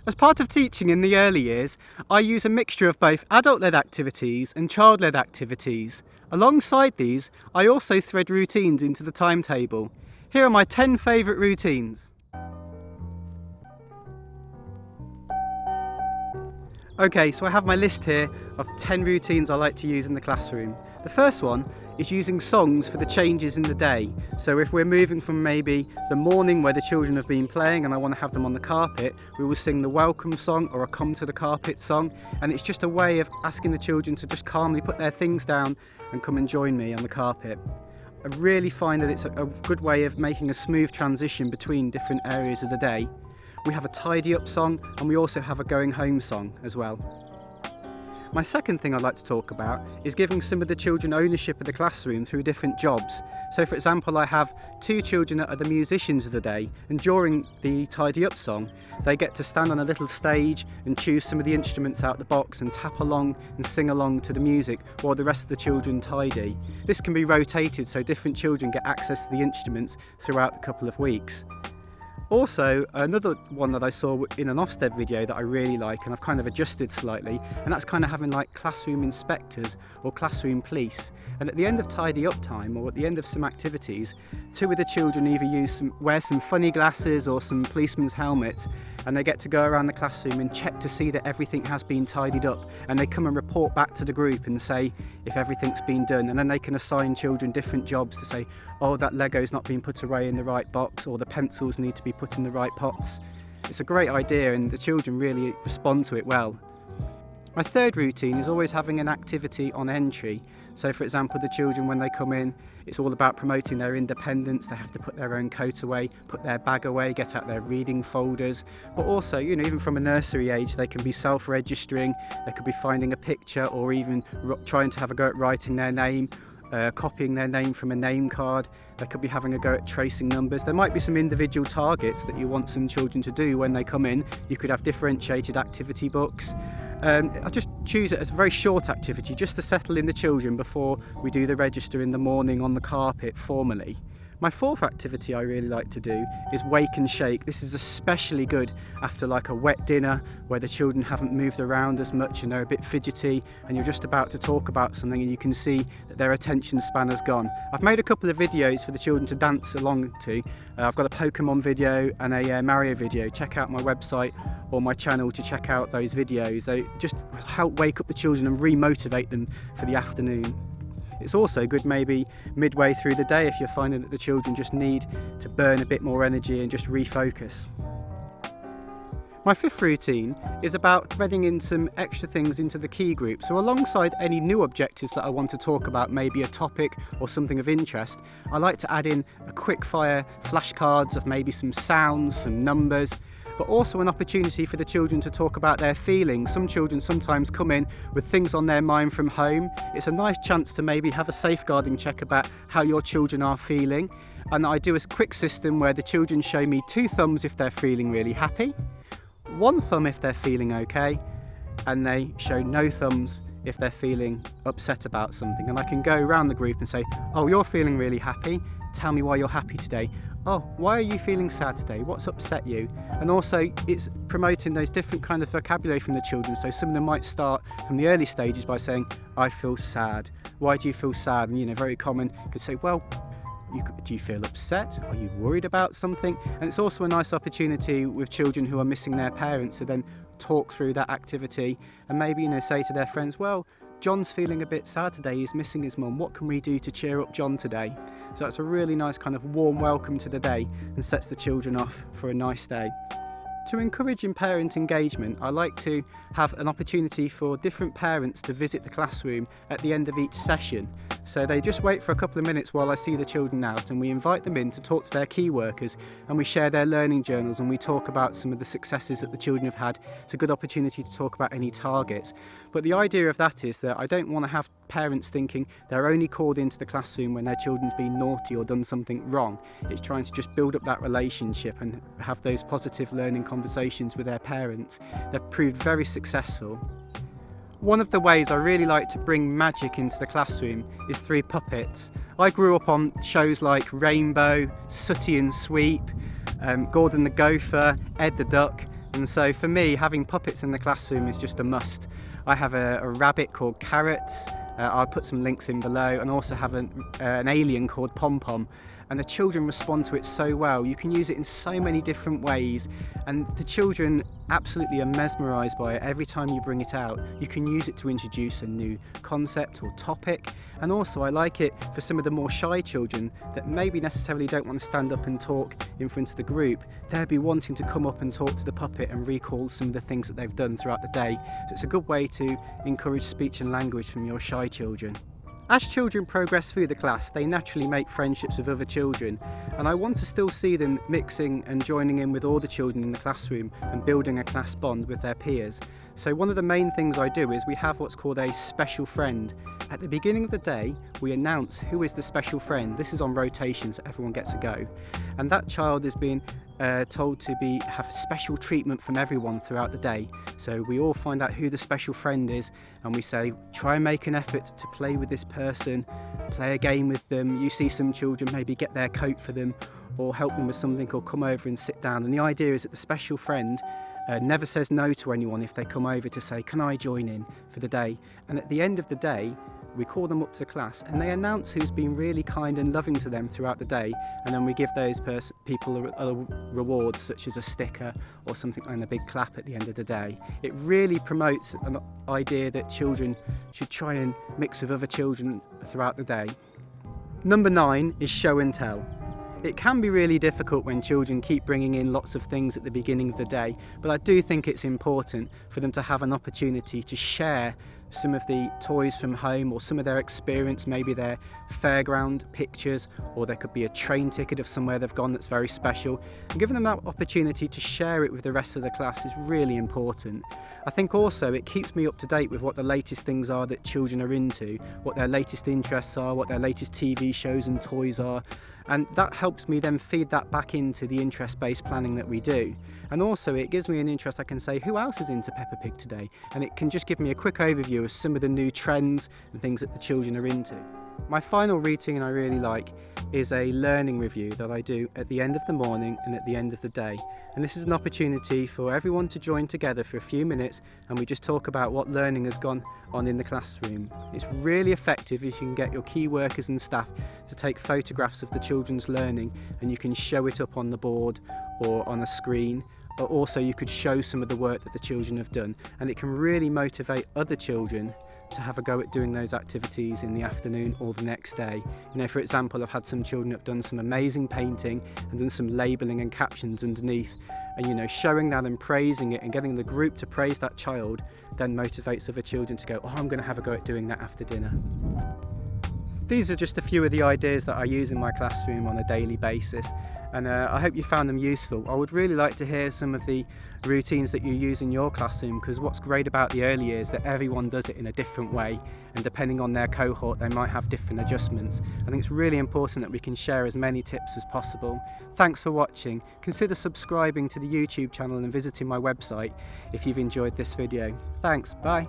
As part of teaching in the early years, I use a mixture of both adult-led activities and child-led activities. Alongside these, I also thread routines into the timetable. Here are my 10 favourite routines. Okay, so I have my list here of 10 routines I like to use in the classroom. The first one is using songs for the changes in the day. So if we're moving from maybe the morning where the children have been playing and I want to have them on the carpet, we will sing the welcome song or a come to the carpet song, and it's just a way of asking the children to just calmly put their things down and come and join me on the carpet. I really find that it's a good way of making a smooth transition between different areas of the day. We have a tidy up song and we also have a going home song as well. My second thing I'd like to talk about is giving some of the children ownership of the classroom through different jobs. So for example, I have 2 children that are the musicians of the day, and during the tidy up song they get to stand on a little stage and choose some of the instruments out the box and tap along and sing along to the music while the rest of the children tidy. This can be rotated so different children get access to the instruments throughout the couple of weeks. Also, another one that I saw in an Ofsted video that I really like, and I've kind of adjusted slightly, and that's kind of having like classroom inspectors or classroom police. And at the end of tidy up time, or at the end of some activities, 2 of the children either wear some funny glasses or some policeman's helmets, and they get to go around the classroom and check to see that everything has been tidied up, and they come and report back to the group and say if everything's been done, and then they can assign children different jobs to say, oh, that Lego's not been put away in the right box, or the pencils need to be put in the right pots. It's a great idea and the children really respond to it well. My third routine is always having an activity on entry. So for example, the children when they come in, it's all about promoting their independence. They have to put their own coat away, put their bag away, get out their reading folders. But also, even from a nursery age, they can be self-registering, they could be finding a picture, or even trying to have a go at writing their name, copying their name from a name card. They could be having a go at tracing numbers. There might be some individual targets that you want some children to do when they come in. You could have differentiated activity books. I just choose it as a very short activity just to settle in the children before we do the register in the morning on the carpet formally. My fourth activity I really like to do is wake and shake. This is especially good after like a wet dinner where the children haven't moved around as much and they're a bit fidgety, and you're just about to talk about something and you can see that their attention span has gone. I've made a couple of videos for the children to dance along to. I've got a Pokemon video and a Mario video. Check out my website or my channel to check out those videos. They just help wake up the children and re-motivate them for the afternoon. It's also good maybe midway through the day if you're finding that the children just need to burn a bit more energy and just refocus. My fifth routine is about threading in some extra things into the key group. So alongside any new objectives that I want to talk about, maybe a topic or something of interest, I like to add in a quick fire flashcards of maybe some sounds, some numbers, but also an opportunity for the children to talk about their feelings. Some children sometimes come in with things on their mind from home. It's a nice chance to maybe have a safeguarding check about how your children are feeling. And I do a quick system where the children show me 2 thumbs if they're feeling really happy, 1 thumb if they're feeling okay, and they show no thumbs if they're feeling upset about something. And I can go around the group and say, oh, you're feeling really happy, tell me why you're happy today. Oh, why are you feeling sad today? What's upset you? And also it's promoting those different kind of vocabulary from the children. So some of them might start from the early stages by saying, I feel sad. Why do you feel sad? And very common, you could say, well, do you feel upset? Are you worried about something? And it's also a nice opportunity with children who are missing their parents to then talk through that activity and maybe say to their friends, well, John's feeling a bit sad today, he's missing his mum. What can we do to cheer up John today? So that's a really nice kind of warm welcome to the day and sets the children off for a nice day. To encourage parent engagement, I like to have an opportunity for different parents to visit the classroom at the end of each session. So they just wait for a couple of minutes while I see the children out, and we invite them in to talk to their key workers, and we share their learning journals and we talk about some of the successes that the children have had. It's a good opportunity to talk about any targets. But the idea of that is that I don't want to have parents thinking they're only called into the classroom when their children's been naughty or done something wrong. It's trying to just build up that relationship and have those positive learning conversations with their parents. They've proved very successful. One of the ways I really like to bring magic into the classroom is through puppets. I grew up on shows like Rainbow, Sooty and Sweep, Gordon the Gopher, Ed the Duck. And so for me, having puppets in the classroom is just a must. I have a rabbit called Carrots, I'll put some links in below, and also have an alien called Pom Pom. And the children respond to it so well. You can use it in so many different ways, and the children absolutely are mesmerised by it every time you bring it out. You can use it to introduce a new concept or topic, and also I like it for some of the more shy children that maybe necessarily don't want to stand up and talk in front of the group. They'll be wanting to come up and talk to the puppet and recall some of the things that they've done throughout the day. So it's a good way to encourage speech and language from your shy children. As children progress through the class, they naturally make friendships with other children, and I want to still see them mixing and joining in with all the children in the classroom and building a class bond with their peers. So one of the main things I do is we have what's called a special friend. At the beginning of the day, we announce who is the special friend. This is on rotation, so everyone gets a go. And that child is being told to have special treatment from everyone throughout the day. So we all find out who the special friend is, and we say, try and make an effort to play with this person, play a game with them. You see some children, maybe get their coat for them, or help them with something, or come over and sit down. And the idea is that the special friend never says no to anyone if they come over to say, can I join in for the day? And at the end of the day, we call them up to class and they announce who's been really kind and loving to them throughout the day, and then we give those people a reward such as a sticker or something, and a big clap at the end of the day. It really promotes an idea that children should try and mix with other children throughout the day. Number 9 is show and tell. It can be really difficult when children keep bringing in lots of things at the beginning of the day, but I do think it's important for them to have an opportunity to share some of the toys from home or some of their experience, maybe their fairground pictures, or there could be a train ticket of somewhere they've gone that's very special. And giving them that opportunity to share it with the rest of the class is really important. I think also it keeps me up to date with what the latest things are that children are into, what their latest interests are, what their latest TV shows and toys are, and that helps me then feed that back into the interest-based planning that we do. And also it gives me an interest. I can say, who else is into Peppa Pig today? And it can just give me a quick overview of some of the new trends and things that the children are into. My final routine I really like is a learning review that I do at the end of the morning and at the end of the day. And this is an opportunity for everyone to join together for a few minutes, and we just talk about what learning has gone on in the classroom. It's really effective if you can get your key workers and staff to take photographs of the children's learning, and you can show it up on the board or on a screen. But also you could show some of the work that the children have done, and it can really motivate other children to have a go at doing those activities in the afternoon or the next day. You know, for example, I've had some children that have done some amazing painting and done some labelling and captions underneath, and you know, showing that and praising it and getting the group to praise that child then motivates other children to go, oh, I'm going to have a go at doing that after dinner. These are just a few of the ideas that I use in my classroom on a daily basis, and I hope you found them useful. I would really like to hear some of the routines that you use in your classroom, because what's great about the early years is that everyone does it in a different way, and depending on their cohort they might have different adjustments. I think it's really important that we can share as many tips as possible. Thanks for watching. Consider subscribing to the YouTube channel and visiting my website if you've enjoyed this video. Thanks, bye.